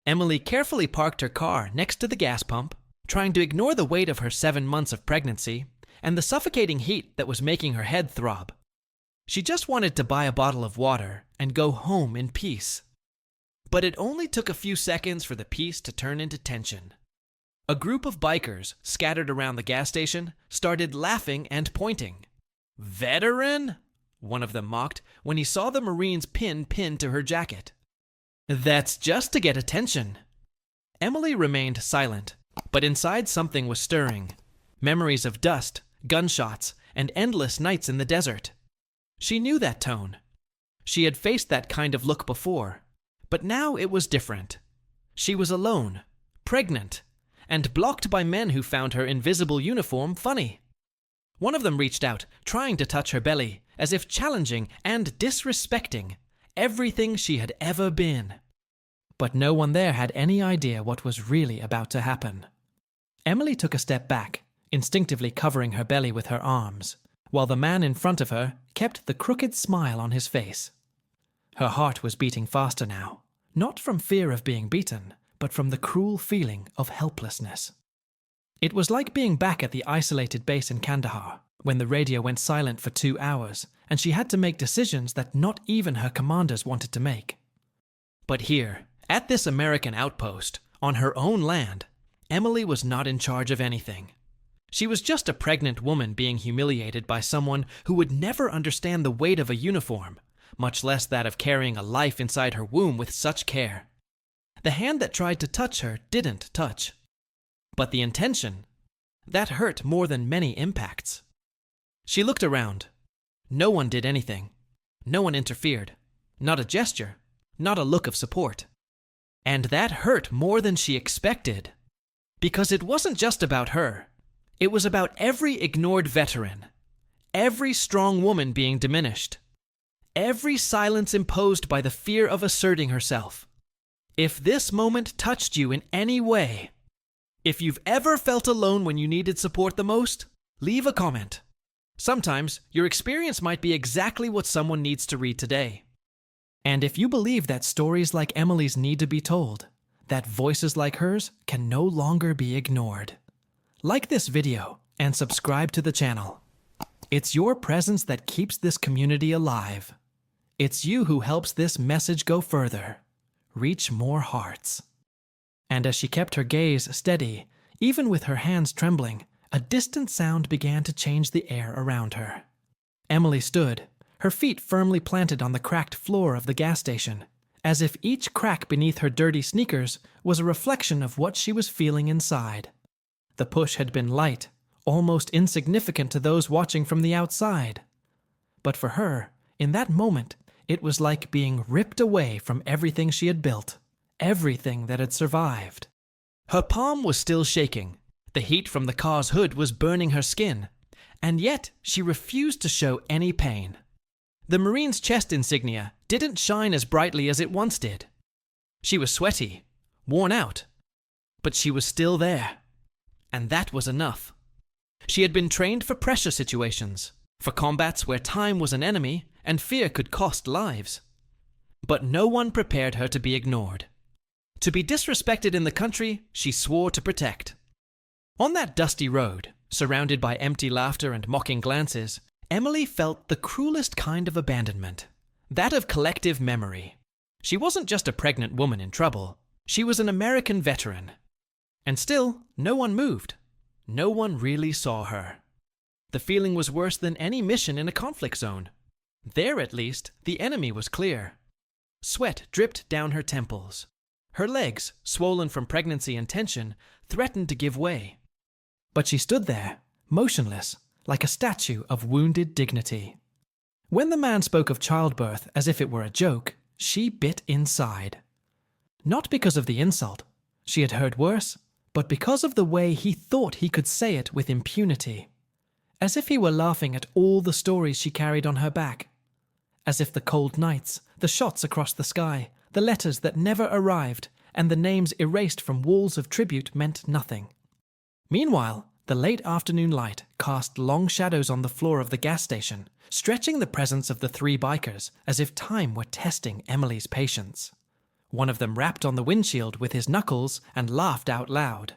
Emily carefully parked her car next to the gas pump, trying to ignore the weight of her 7 months of pregnancy and the suffocating heat that was making her head throb. She just wanted to buy a bottle of water and go home in peace. But it only took a few seconds for the peace to turn into tension. A group of bikers scattered around the gas station started laughing and pointing. "Veteran?" one of them mocked when he saw the Marine's pin pinned to her jacket. "That's just to get attention." Emily remained silent, but inside something was stirring. Memories of dust, gunshots, and endless nights in the desert. She knew that tone. She had faced that kind of look before, but now it was different. She was alone, pregnant, and blocked by men who found her invisible uniform funny. One of them reached out, trying to touch her belly, as if challenging and disrespecting everything she had ever been. But no one there had any idea what was really about to happen. Emily took a step back, instinctively covering her belly with her arms, while the man in front of her kept the crooked smile on his face. Her heart was beating faster now, not from fear of being beaten, but from the cruel feeling of helplessness. It was like being back at the isolated base in Kandahar, when the radio went silent for 2 hours, and she had to make decisions that not even her commanders wanted to make. But here, at this American outpost, on her own land, Emily was not in charge of anything. She was just a pregnant woman being humiliated by someone who would never understand the weight of a uniform, much less that of carrying a life inside her womb with such care. The hand that tried to touch her didn't touch. But the intention, that hurt more than many impacts. She looked around. No one did anything. No one interfered. Not a gesture. Not a look of support. And that hurt more than she expected. Because it wasn't just about her. It was about every ignored veteran. Every strong woman being diminished. Every silence imposed by the fear of asserting herself. If this moment touched you in any way, if you've ever felt alone when you needed support the most, leave a comment. Sometimes your experience might be exactly what someone needs to read today. And if you believe that stories like Emily's need to be told, that voices like hers can no longer be ignored, like this video and subscribe to the channel. It's your presence that keeps this community alive. It's you who helps this message go further, reach more hearts. And as she kept her gaze steady, even with her hands trembling, a distant sound began to change the air around her. Emily stood, her feet firmly planted on the cracked floor of the gas station, as if each crack beneath her dirty sneakers was a reflection of what she was feeling inside. The push had been light, almost insignificant to those watching from the outside. But for her, in that moment, it was like being ripped away from everything she had built, everything that had survived. Her palm was still shaking. The heat from the car's hood was burning her skin, and yet she refused to show any pain. The Marine's chest insignia didn't shine as brightly as it once did. She was sweaty, worn out, but she was still there. And that was enough. She had been trained for pressure situations, for combats where time was an enemy and fear could cost lives. But no one prepared her to be ignored. To be disrespected in the country she swore to protect. On that dusty road, surrounded by empty laughter and mocking glances, Emily felt the cruelest kind of abandonment, that of collective memory. She wasn't just a pregnant woman in trouble, she was an American veteran. And still, no one moved. No one really saw her. The feeling was worse than any mission in a conflict zone. There, at least, the enemy was clear. Sweat dripped down her temples. Her legs, swollen from pregnancy and tension, threatened to give way. But she stood there, motionless, like a statue of wounded dignity. When the man spoke of childbirth as if it were a joke, she bit inside. Not because of the insult. She had heard worse, but because of the way he thought he could say it with impunity. As if he were laughing at all the stories she carried on her back. As if the cold nights, the shots across the sky, the letters that never arrived, and the names erased from walls of tribute meant nothing. Meanwhile, the late afternoon light cast long shadows on the floor of the gas station, stretching the presence of the three bikers as if time were testing Emily's patience. One of them rapped on the windshield with his knuckles and laughed out loud.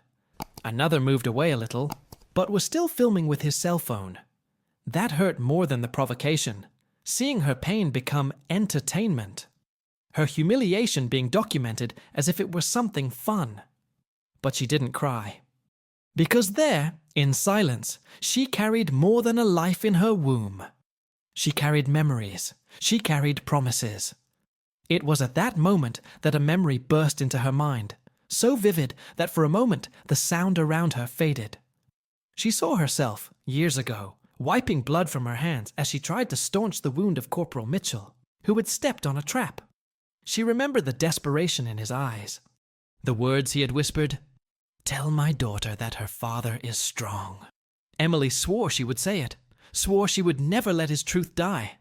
Another moved away a little, but was still filming with his cell phone. That hurt more than the provocation, seeing her pain become entertainment. Her humiliation being documented as if it were something fun. But she didn't cry. Because there, in silence, she carried more than a life in her womb. She carried memories. She carried promises. It was at that moment that a memory burst into her mind, so vivid that for a moment the sound around her faded. She saw herself, years ago, wiping blood from her hands as she tried to staunch the wound of Corporal Mitchell, who had stepped on a trap. She remembered the desperation in his eyes. The words he had whispered, "Tell my daughter that her father is strong." Emily swore she would say it, swore she would never let his truth die.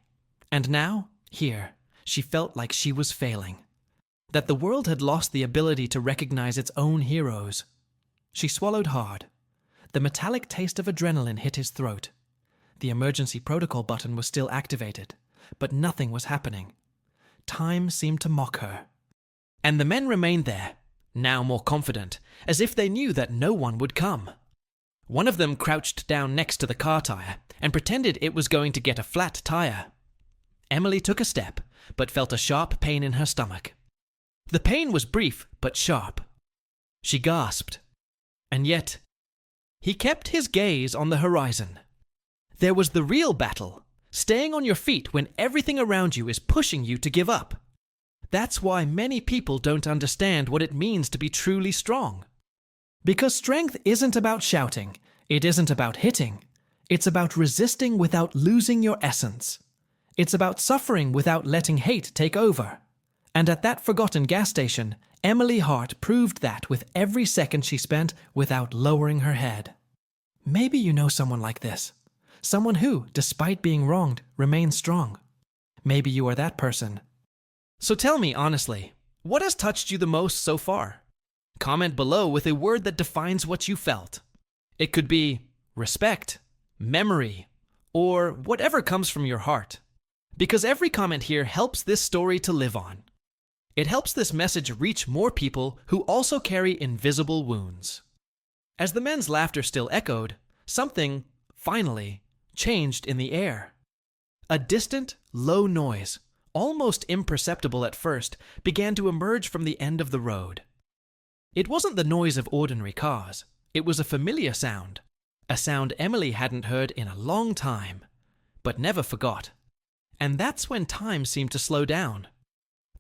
And now, here, she felt like she was failing. That the world had lost the ability to recognize its own heroes. She swallowed hard. The metallic taste of adrenaline hit his throat. The emergency protocol button was still activated, but nothing was happening. Time seemed to mock her. And the men remained there, now more confident, as if they knew that no one would come. One of them crouched down next to the car tire and pretended it was going to get a flat tire. Emily took a step, but felt a sharp pain in her stomach. The pain was brief, but sharp. She gasped. And yet, he kept his gaze on the horizon. There was the real battle, staying on your feet when everything around you is pushing you to give up. That's why many people don't understand what it means to be truly strong. Because strength isn't about shouting, it isn't about hitting. It's about resisting without losing your essence. It's about suffering without letting hate take over. And at that forgotten gas station, Emily Hart proved that with every second she spent without lowering her head. Maybe you know someone like this. Someone who, despite being wronged, remains strong. Maybe you are that person. So tell me honestly, what has touched you the most so far? Comment below with a word that defines what you felt. It could be respect, memory, or whatever comes from your heart. Because every comment here helps this story to live on. It helps this message reach more people who also carry invisible wounds. As the men's laughter still echoed, something, finally, changed in the air. A distant, low noise, almost imperceptible at first, began to emerge from the end of the road. It wasn't the noise of ordinary cars. It was a familiar sound. A sound Emily hadn't heard in a long time, but never forgot. And that's when time seemed to slow down.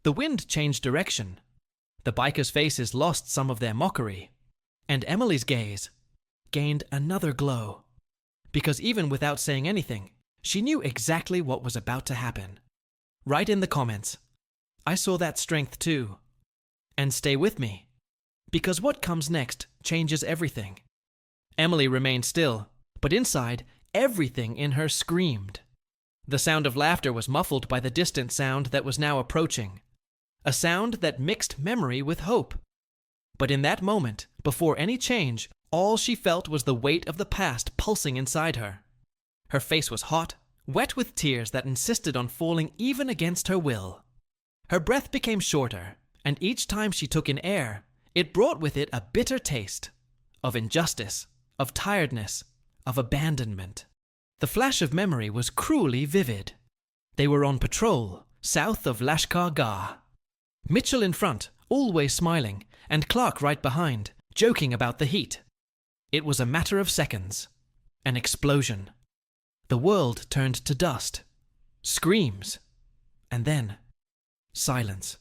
The wind changed direction. The bikers' faces lost some of their mockery. And Emily's gaze gained another glow. Because even without saying anything, she knew exactly what was about to happen. Write in the comments, "I saw that strength too." And stay with me. Because what comes next changes everything. Emily remained still, but inside, everything in her screamed. The sound of laughter was muffled by the distant sound that was now approaching. A sound that mixed memory with hope. But in that moment, before any change, all she felt was the weight of the past pulsing inside her. Her face was hot, wet with tears that insisted on falling even against her will. Her breath became shorter, and each time she took in air, it brought with it a bitter taste of injustice, of tiredness, of abandonment. The flash of memory was cruelly vivid. They were on patrol, south of Lashkar Gah. Mitchell in front, always smiling, and Clark right behind, joking about the heat. It was a matter of seconds. An explosion. The world turned to dust. Screams. And then, silence.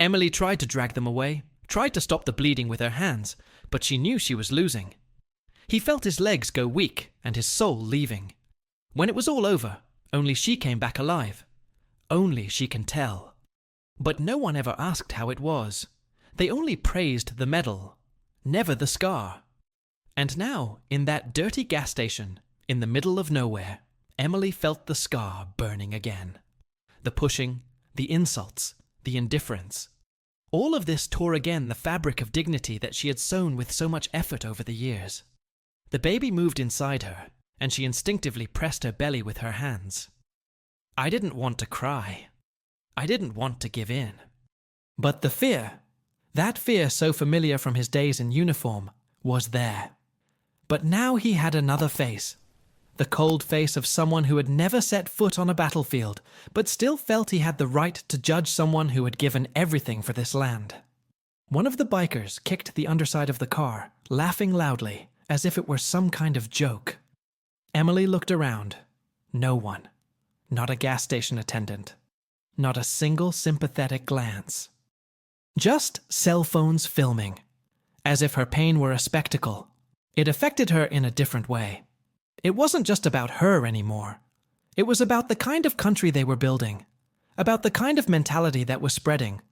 Emily tried to drag them away, tried to stop the bleeding with her hands, but she knew she was losing. He felt his legs go weak and his soul leaving. When it was all over, only she came back alive. Only she can tell. But no one ever asked how it was. They only praised the medal, never the scar. And now, in that dirty gas station, in the middle of nowhere, Emily felt the scar burning again. The pushing, the insults, the indifference. All of this tore again the fabric of dignity that she had sewn with so much effort over the years. The baby moved inside her, and she instinctively pressed her belly with her hands. I didn't want to cry. I didn't want to give in. But the fear, that fear so familiar from his days in uniform, was there. But now he had another face. The cold face of someone who had never set foot on a battlefield, but still felt he had the right to judge someone who had given everything for this land. One of the bikers kicked the underside of the car, laughing loudly, as if it were some kind of joke. Emily looked around. No one. Not a gas station attendant. Not a single sympathetic glance. Just cell phones filming. As if her pain were a spectacle. It affected her in a different way. It wasn't just about her anymore. It was about the kind of country they were building. About the kind of mentality that was spreading.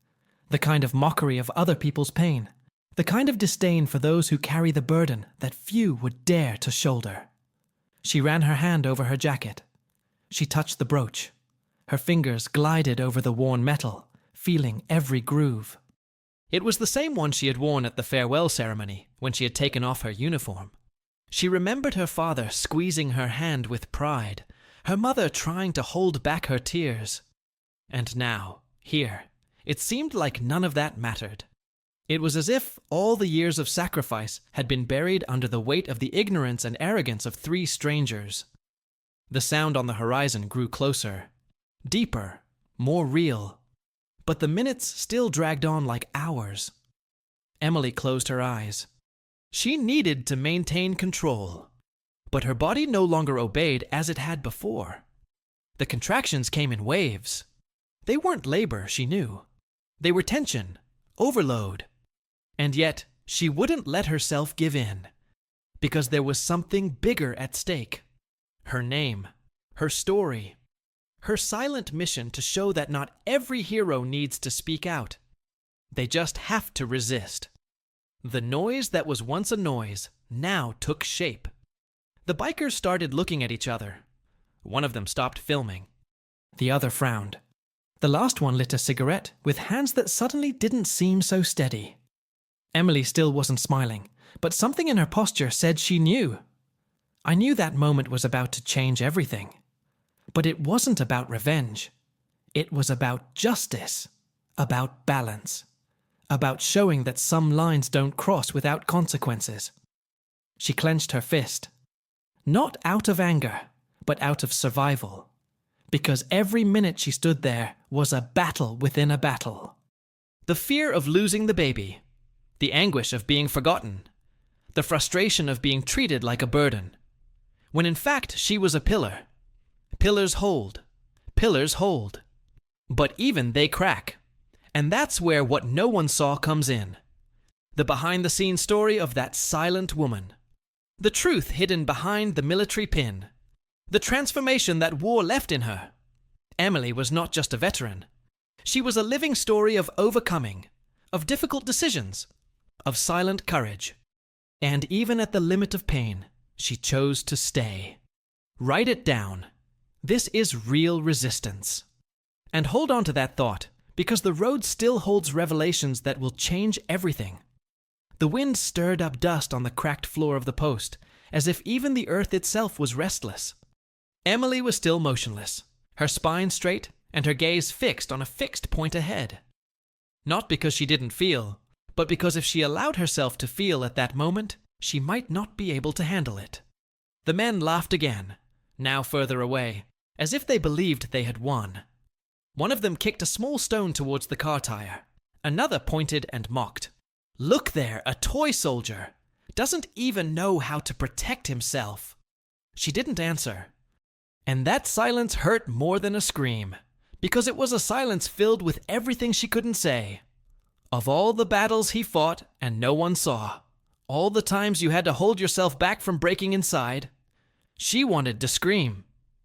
The kind of mockery of other people's pain. The kind of disdain for those who carry the burden that few would dare to shoulder. She ran her hand over her jacket. She touched the brooch. Her fingers glided over the worn metal, feeling every groove. It was the same one she had worn at the farewell ceremony when she had taken off her uniform. She remembered her father squeezing her hand with pride, her mother trying to hold back her tears. And now, here, it seemed like none of that mattered. It was as if all the years of sacrifice had been buried under the weight of the ignorance and arrogance of three strangers. The sound on the horizon grew closer, deeper, more real. But the minutes still dragged on like hours. Emily closed her eyes. She needed to maintain control, but her body no longer obeyed as it had before. The contractions came in waves. They weren't labor, she knew. They were tension, overload. And yet, she wouldn't let herself give in, because there was something bigger at stake. Her name, her story, her silent mission to show that not every hero needs to speak out. They just have to resist. The noise that was once a noise now took shape. The bikers started looking at each other. One of them stopped filming. The other frowned. The last one lit a cigarette with hands that suddenly didn't seem so steady. Emily still wasn't smiling, but something in her posture said she knew. I knew that moment was about to change everything. But it wasn't about revenge. It was about justice, about balance, about showing that some lines don't cross without consequences. She clenched her fist. Not out of anger, but out of survival. Because every minute she stood there was a battle within a battle. The fear of losing the baby, the anguish of being forgotten, the frustration of being treated like a burden, when in fact she was a pillar. Pillars hold. Pillars hold. But even they crack. And that's where what no one saw comes in. The behind-the-scenes story of that silent woman. The truth hidden behind the military pin. The transformation that war left in her. Emily was not just a veteran. She was a living story of overcoming, of difficult decisions, of silent courage. And even at the limit of pain, she chose to stay. Write it down. This is real resistance. And hold on to that thought, because the road still holds revelations that will change everything. The wind stirred up dust on the cracked floor of the post, as if even the earth itself was restless. Emily was still motionless, her spine straight and her gaze fixed on a fixed point ahead. Not because she didn't feel, but because if she allowed herself to feel at that moment, she might not be able to handle it. The men laughed again, now further away, as if they believed they had won. One of them kicked a small stone towards the car tire. Another pointed and mocked. Look there, a toy soldier. Doesn't even know how to protect himself. She didn't answer. And that silence hurt more than a scream, because it was a silence filled with everything she couldn't say. Of all the battles he fought and no one saw, all the times you had to hold yourself back from breaking inside, she wanted to scream.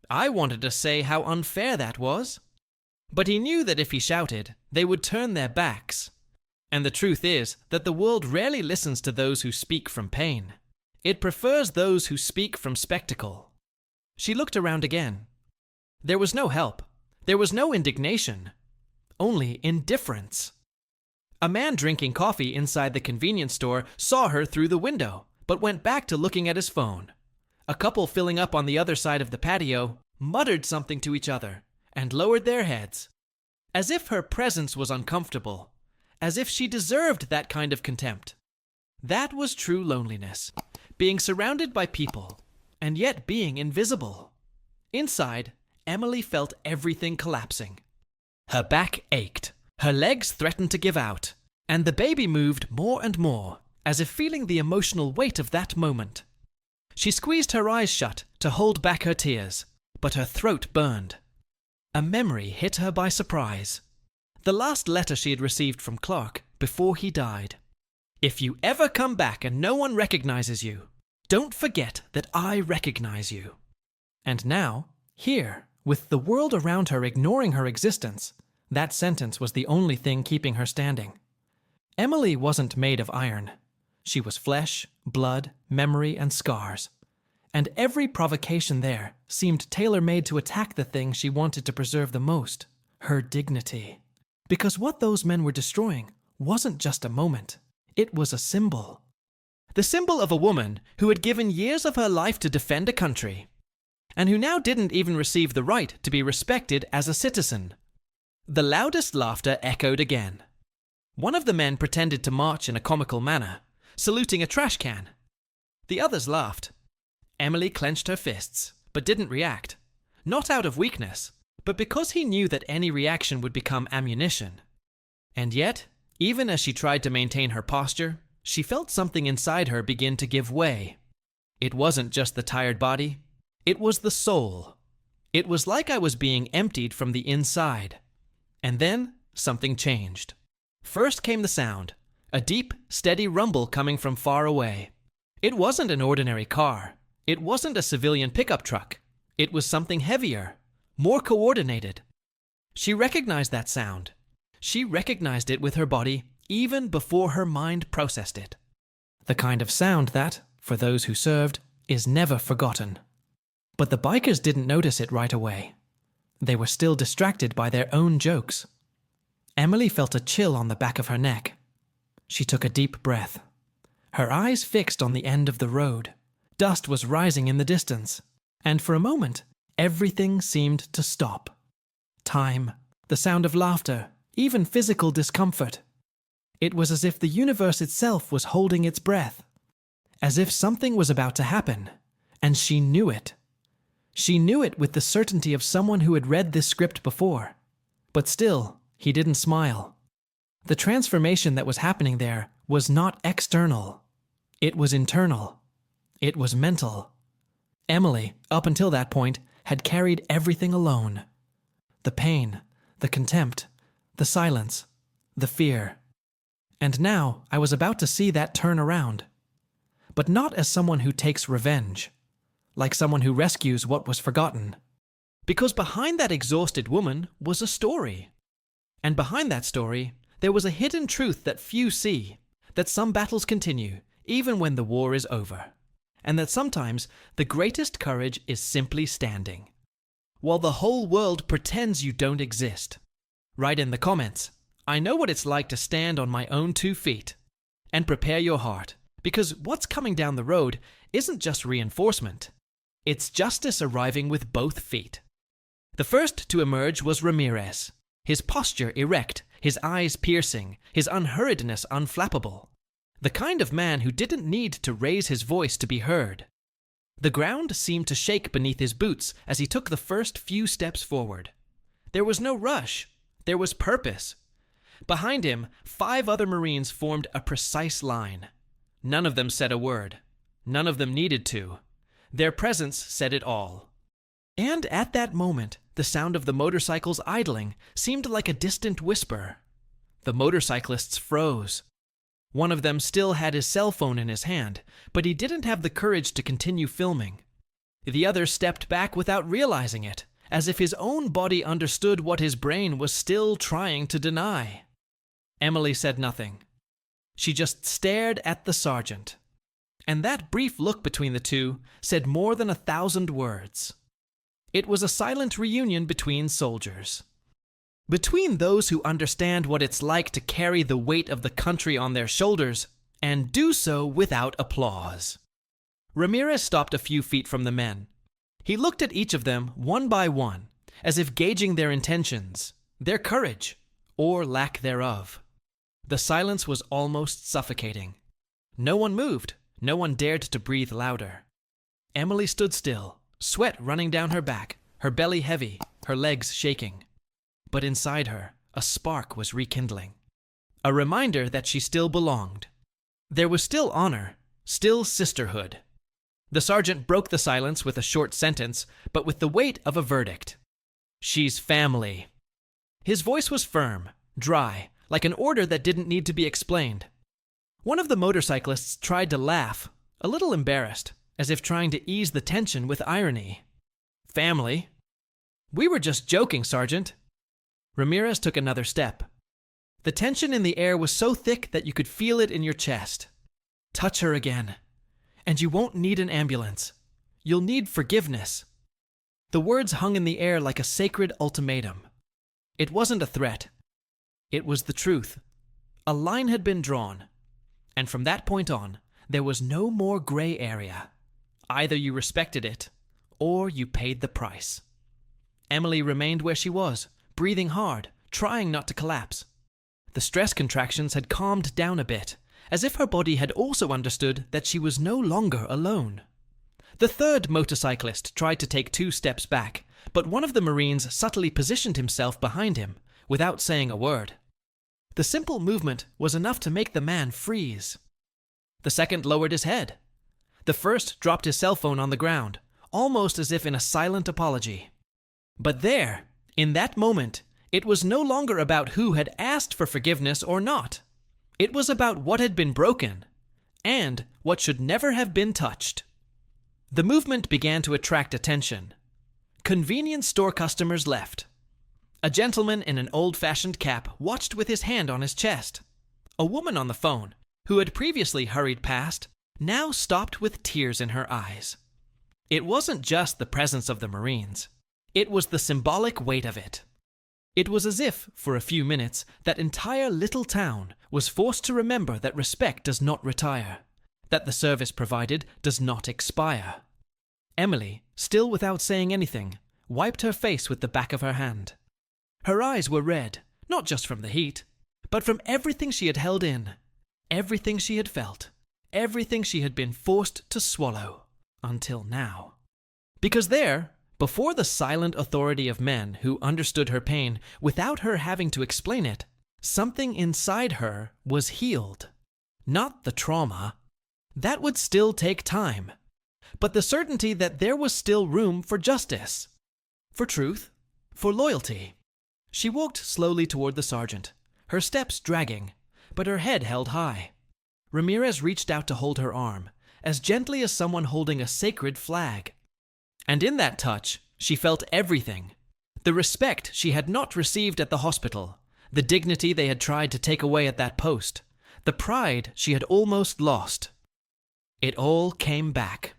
I wanted to say how unfair that was. But he knew that if he shouted, they would turn their backs. And the truth is that the world rarely listens to those who speak from pain. It prefers those who speak from spectacle. She looked around again. There was no help. There was no indignation. Only indifference. A man drinking coffee inside the convenience store saw her through the window, but went back to looking at his phone. A couple filling up on the other side of the patio muttered something to each other and lowered their heads. As if her presence was uncomfortable, as if she deserved that kind of contempt. That was true loneliness, being surrounded by people, and yet being invisible. Inside, Emily felt everything collapsing. Her back ached, her legs threatened to give out, and the baby moved more and more, as if feeling the emotional weight of that moment. She squeezed her eyes shut to hold back her tears, but her throat burned. A memory hit her by surprise. The last letter she had received from Clark before he died. "If you ever come back and no one recognizes you, don't forget that I recognize you." And now, here, with the world around her ignoring her existence, that sentence was the only thing keeping her standing. Emily wasn't made of iron. She was flesh, blood, memory, and scars. And every provocation there seemed tailor-made to attack the thing she wanted to preserve the most, her dignity. Because what those men were destroying wasn't just a moment. It was a symbol. The symbol of a woman who had given years of her life to defend a country, and who now didn't even receive the right to be respected as a citizen. The loudest laughter echoed again. One of the men pretended to march in a comical manner, saluting a trash can. The others laughed. Emily clenched her fists, but didn't react. Not out of weakness, but because he knew that any reaction would become ammunition. And yet, even as she tried to maintain her posture, she felt something inside her begin to give way. It wasn't just the tired body, it was the soul. It was like I was being emptied from the inside. And then, something changed. First came the sound, a deep, steady rumble coming from far away. It wasn't an ordinary car. It wasn't a civilian pickup truck. It was something heavier, more coordinated. She recognized that sound. She recognized it with her body even before her mind processed it. The kind of sound that, for those who served, is never forgotten. But the bikers didn't notice it right away. They were still distracted by their own jokes. Emily felt a chill on the back of her neck. She took a deep breath. Her eyes fixed on the end of the road. Dust was rising in the distance, and for a moment, everything seemed to stop. Time, the sound of laughter, even physical discomfort. It was as if the universe itself was holding its breath, as if something was about to happen, and she knew it. She knew it with the certainty of someone who had read this script before. But still, he didn't smile. The transformation that was happening there was not external. It was internal. It was mental. Emily, up until that point, had carried everything alone. The pain, the contempt, the silence, the fear. And now I was about to see that turn around. But not as someone who takes revenge, like someone who rescues what was forgotten. Because behind that exhausted woman was a story. And behind that story, there was a hidden truth that few see, that some battles continue, even when the war is over. And that sometimes the greatest courage is simply standing. While the whole world pretends you don't exist. Write in the comments, "I know what it's like to stand on my own 2 feet." And prepare your heart, because what's coming down the road isn't just reinforcement. It's justice arriving with both feet. The first to emerge was Ramirez, his posture erect, his eyes piercing, his unhurriedness unflappable. The kind of man who didn't need to raise his voice to be heard. The ground seemed to shake beneath his boots as he took the first few steps forward. There was no rush. There was purpose. Behind him, 5 other Marines formed a precise line. None of them said a word. None of them needed to. Their presence said it all. And at that moment, the sound of the motorcycles idling seemed like a distant whisper. The motorcyclists froze. One of them still had his cell phone in his hand, but he didn't have the courage to continue filming. The other stepped back without realizing it, as if his own body understood what his brain was still trying to deny. Emily said nothing. She just stared at the sergeant. And that brief look between the two said more than 1,000 words. It was a silent reunion between soldiers. Between those who understand what it's like to carry the weight of the country on their shoulders and do so without applause. Ramirez stopped a few feet from the men. He looked at each of them one by one, as if gauging their intentions, their courage, or lack thereof. The silence was almost suffocating. No one moved. No one dared to breathe louder. Emily stood still, sweat running down her back, her belly heavy, her legs shaking. But inside her, a spark was rekindling. A reminder that she still belonged. There was still honor, still sisterhood. The sergeant broke the silence with a short sentence, but with the weight of a verdict. "She's family." His voice was firm, dry, like an order that didn't need to be explained. One of the motorcyclists tried to laugh, a little embarrassed, as if trying to ease the tension with irony. "Family? We were just joking, Sergeant." Ramirez took another step. The tension in the air was so thick that you could feel it in your chest. "Touch her again, and you won't need an ambulance. You'll need forgiveness." The words hung in the air like a sacred ultimatum. It wasn't a threat. It was the truth. A line had been drawn, and from that point on, there was no more gray area. Either you respected it, or you paid the price. Emily remained where she was, breathing hard, trying not to collapse. The stress contractions had calmed down a bit, as if her body had also understood that she was no longer alone. The third motorcyclist tried to take 2 steps back, but one of the Marines subtly positioned himself behind him, without saying a word. The simple movement was enough to make the man freeze. The second lowered his head. The first dropped his cell phone on the ground, almost as if in a silent apology. But there, in that moment, it was no longer about who had asked for forgiveness or not. It was about what had been broken, and what should never have been touched. The movement began to attract attention. Convenience store customers left. A gentleman in an old-fashioned cap watched with his hand on his chest. A woman on the phone, who had previously hurried past, now stopped with tears in her eyes. It wasn't just the presence of the Marines. It was the symbolic weight of it. It was as if, for a few minutes, that entire little town was forced to remember that respect does not retire, that the service provided does not expire. Emily, still without saying anything, wiped her face with the back of her hand. Her eyes were red, not just from the heat, but from everything she had held in, everything she had felt, everything she had been forced to swallow, until now. Because there, before the silent authority of men who understood her pain without her having to explain it, something inside her was healed. Not the trauma. That would still take time. But the certainty that there was still room for justice, for truth, for loyalty. She walked slowly toward the sergeant, her steps dragging, but her head held high. Ramirez reached out to hold her arm, as gently as someone holding a sacred flag. And in that touch, she felt everything. The respect she had not received at the hospital, the dignity they had tried to take away at that post, the pride she had almost lost. It all came back.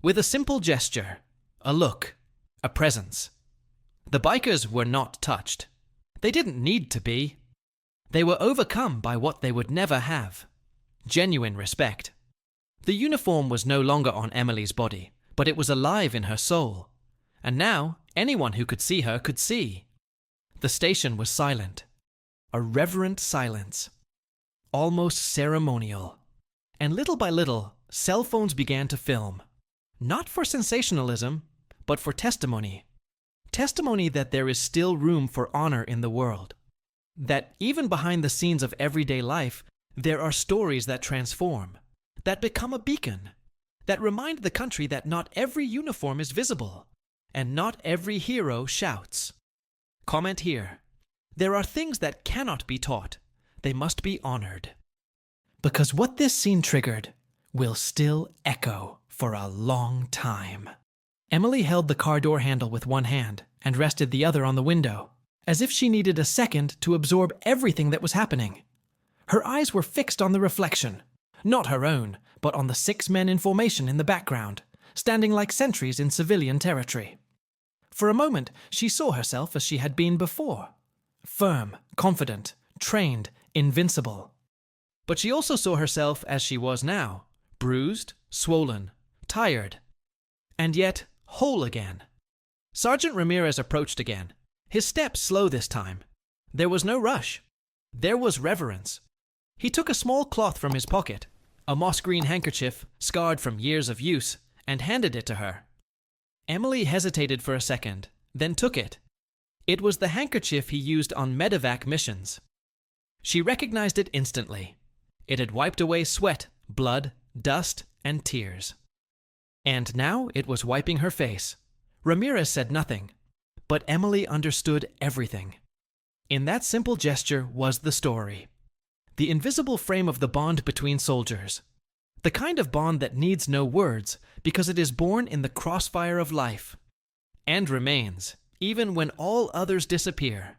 With a simple gesture, a look, a presence. The bikers were not touched. They didn't need to be. They were overcome by what they would never have. Genuine respect. The uniform was no longer on Emily's body, but it was alive in her soul. And now, anyone who could see her could see. The station was silent. A reverent silence. Almost ceremonial. And little by little, cell phones began to film. Not for sensationalism, but for testimony. Testimony that there is still room for honor in the world. That even behind the scenes of everyday life, there are stories that transform, that become a beacon, that remind the country that not every uniform is visible, and not every hero shouts. Comment here. There are things that cannot be taught. They must be honored. Because what this scene triggered will still echo for a long time. Emily held the car door handle with one hand and rested the other on the window, as if she needed a second to absorb everything that was happening. Her eyes were fixed on the reflection, not her own, but on the 6 men in formation in the background, standing like sentries in civilian territory. For a moment, she saw herself as she had been before. Firm, confident, trained, invincible. But she also saw herself as she was now, bruised, swollen, tired, and yet whole again. Sergeant Ramirez approached again, his step slow this time. There was no rush. There was reverence, He took a small cloth from his pocket, a moss-green handkerchief scarred from years of use, and handed it to her. Emily hesitated for a second, then took it. It was the handkerchief he used on medevac missions. She recognized it instantly. It had wiped away sweat, blood, dust, and tears. And now it was wiping her face. Ramirez said nothing, but Emily understood everything. In that simple gesture was the story. The invisible frame of the bond between soldiers. The kind of bond that needs no words because it is born in the crossfire of life. And remains, even when all others disappear.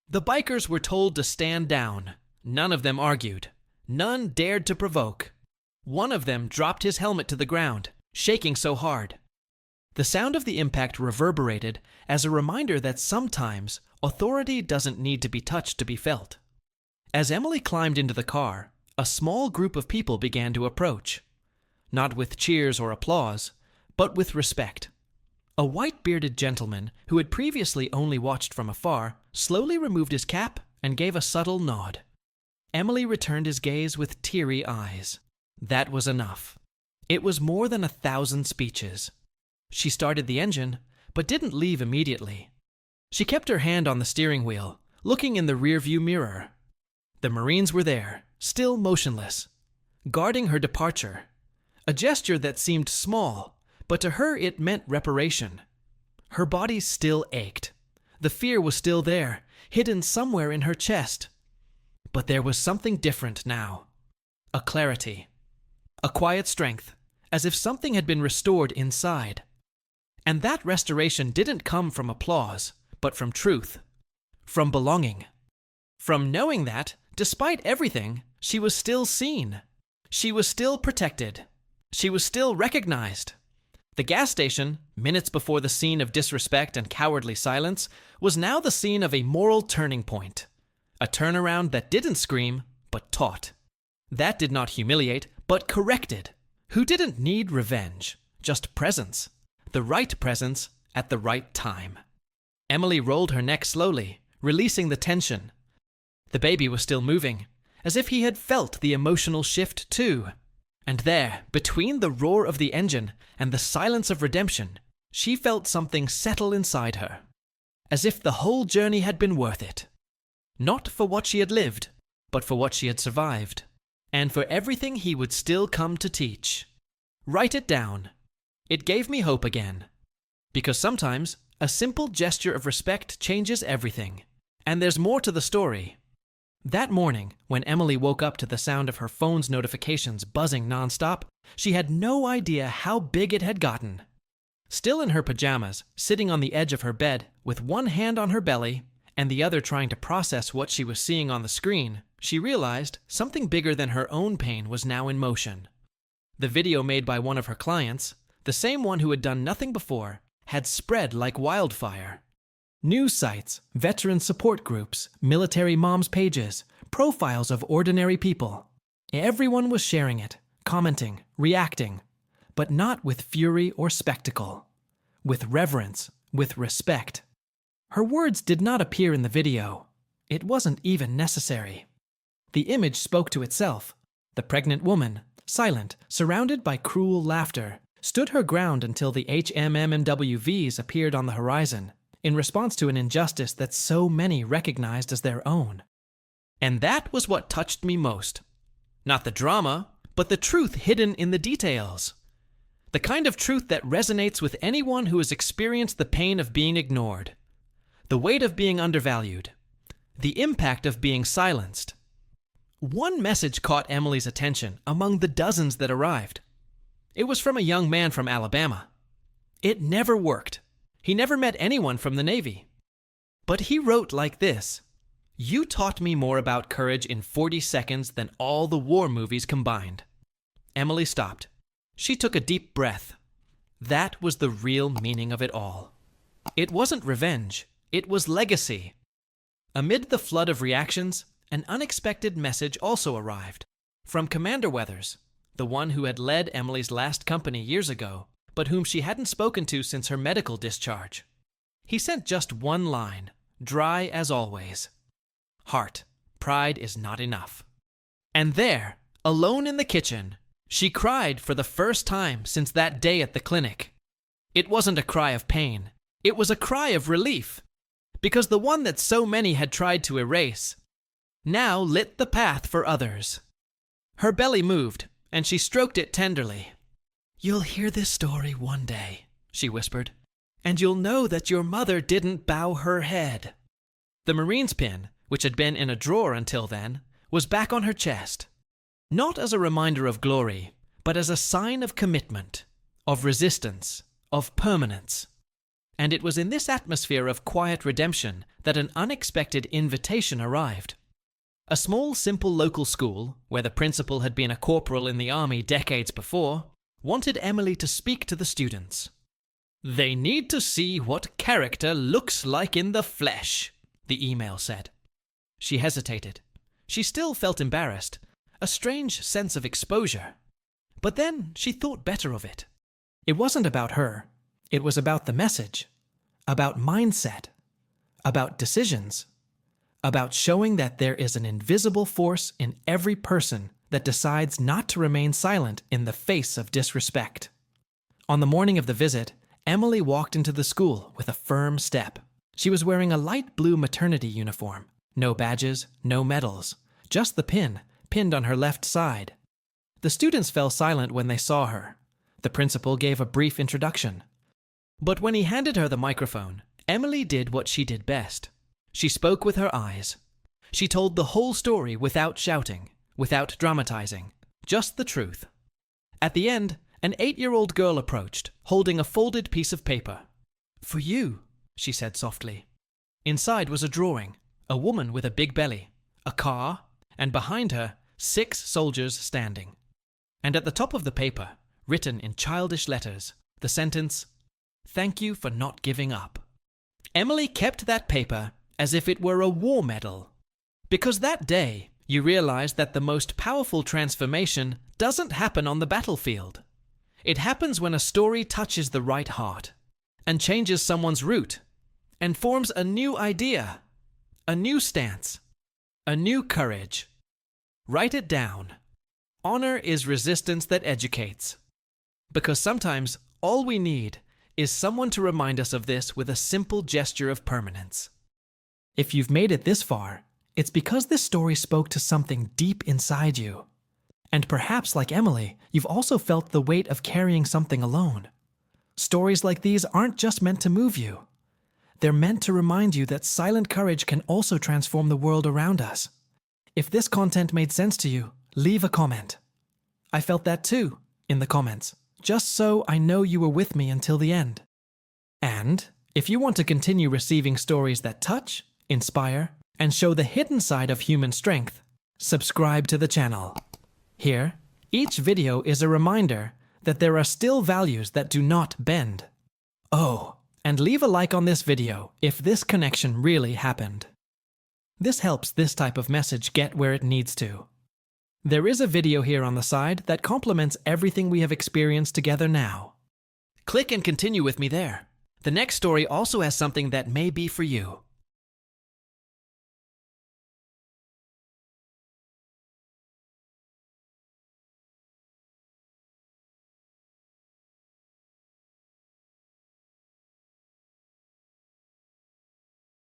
The bikers were told to stand down. None of them argued. None dared to provoke. One of them dropped his helmet to the ground, shaking so hard. The sound of the impact reverberated as a reminder that sometimes authority doesn't need to be touched to be felt. As Emily climbed into the car, a small group of people began to approach. Not with cheers or applause, but with respect. A white-bearded gentleman who had previously only watched from afar slowly removed his cap and gave a subtle nod. Emily returned his gaze with teary eyes. That was enough. It was more than 1,000 speeches. She started the engine, but didn't leave immediately. She kept her hand on the steering wheel, looking in the rearview mirror. The Marines were there, still motionless, guarding her departure. A gesture that seemed small, but to her it meant reparation. Her body still ached. The fear was still there, hidden somewhere in her chest. But there was something different now. A clarity. A quiet strength, as if something had been restored inside. And that restoration didn't come from applause, but from truth. From belonging. From knowing that, despite everything, she was still seen. She was still protected. She was still recognized. The gas station, minutes before the scene of disrespect and cowardly silence, was now the scene of a moral turning point. A turnaround that didn't scream, but taught. That did not humiliate, but corrected. Who didn't need revenge, just presence. The right presence at the right time. Emily rolled her neck slowly, releasing the tension. The baby was still moving, as if he had felt the emotional shift too. And there, between the roar of the engine and the silence of redemption, she felt something settle inside her. As if the whole journey had been worth it. Not for what she had lived, but for what she had survived. And for everything he would still come to teach. Write it down. It gave me hope again. Because sometimes, a simple gesture of respect changes everything. And there's more to the story. That morning, when Emily woke up to the sound of her phone's notifications buzzing nonstop, she had no idea how big it had gotten. Still in her pajamas, sitting on the edge of her bed, with one hand on her belly, and the other trying to process what she was seeing on the screen, she realized something bigger than her own pain was now in motion. The video made by one of her clients, the same one who had done nothing before, had spread like wildfire. News sites, veteran support groups, military moms' pages, profiles of ordinary people. Everyone was sharing it, commenting, reacting, but not with fury or spectacle. With reverence, with respect. Her words did not appear in the video. It wasn't even necessary. The image spoke to itself. The pregnant woman, silent, surrounded by cruel laughter, stood her ground until the HMMWVs appeared on the horizon, in response to an injustice that so many recognized as their own. And that was what touched me most. Not the drama, but the truth hidden in the details. The kind of truth that resonates with anyone who has experienced the pain of being ignored. The weight of being undervalued. The impact of being silenced. One message caught Emily's attention among the dozens that arrived. It was from a young man from Alabama. It never worked. He never met anyone from the Navy. But he wrote like this: "You taught me more about courage in 40 seconds than all the war movies combined." Emily stopped. She took a deep breath. That was the real meaning of it all. It wasn't revenge. It was legacy. Amid the flood of reactions, an unexpected message also arrived. From Commander Weathers, the one who had led Emily's last company years ago, but whom she hadn't spoken to since her medical discharge. He sent just one line, dry as always. "Heart, pride is not enough." And there, alone in the kitchen, she cried for the first time since that day at the clinic. It wasn't a cry of pain. It was a cry of relief, because the one that so many had tried to erase now lit the path for others. Her belly moved, and she stroked it tenderly. "You'll hear this story one day," she whispered, "and you'll know that your mother didn't bow her head." The Marine's pin, which had been in a drawer until then, was back on her chest. Not as a reminder of glory, but as a sign of commitment, of resistance, of permanence. And it was in this atmosphere of quiet redemption that an unexpected invitation arrived. A small, simple local school, where the principal had been a corporal in the army decades before, wanted Emily to speak to the students. "They need to see what character looks like in the flesh," the email said. She hesitated. She still felt embarrassed, a strange sense of exposure. But then she thought better of it. It wasn't about her. It was about the message, about mindset, about decisions, about showing that there is an invisible force in every person that decides not to remain silent in the face of disrespect. On the morning of the visit, Emily walked into the school with a firm step. She was wearing a light blue maternity uniform. No badges, no medals, just the pin, pinned on her left side. The students fell silent when they saw her. The principal gave a brief introduction. But when he handed her the microphone, Emily did what she did best. She spoke with her eyes. She told the whole story without shouting, without dramatizing, just the truth. At the end, an 8-year-old girl approached, holding a folded piece of paper. "For you," she said softly. Inside was a drawing, a woman with a big belly, a car, and behind her, 6 soldiers standing. And at the top of the paper, written in childish letters, the sentence, "Thank you for not giving up." Emily kept that paper as if it were a war medal. Because that day, you realized that the most powerful transformation doesn't happen on the battlefield. It happens when a story touches the right heart, and changes someone's route, and forms a new idea, a new stance, a new courage. Write it down. Honor is resistance that educates. Because sometimes all we need is someone to remind us of this with a simple gesture of permanence. If you've made it this far, it's because this story spoke to something deep inside you. And perhaps, like Emily, you've also felt the weight of carrying something alone. Stories like these aren't just meant to move you. They're meant to remind you that silent courage can also transform the world around us. If this content made sense to you, leave a comment. I felt that too, in the comments, just so I know you were with me until the end. And if you want to continue receiving stories that touch, inspire, and show the hidden side of human strength, subscribe to the channel. Here, each video is a reminder that there are still values that do not bend. Oh, and leave a like on this video if this connection really happened. This helps this type of message get where it needs to. There is a video here on the side that complements everything we have experienced together now. Click and continue with me there. The next story also has something that may be for you.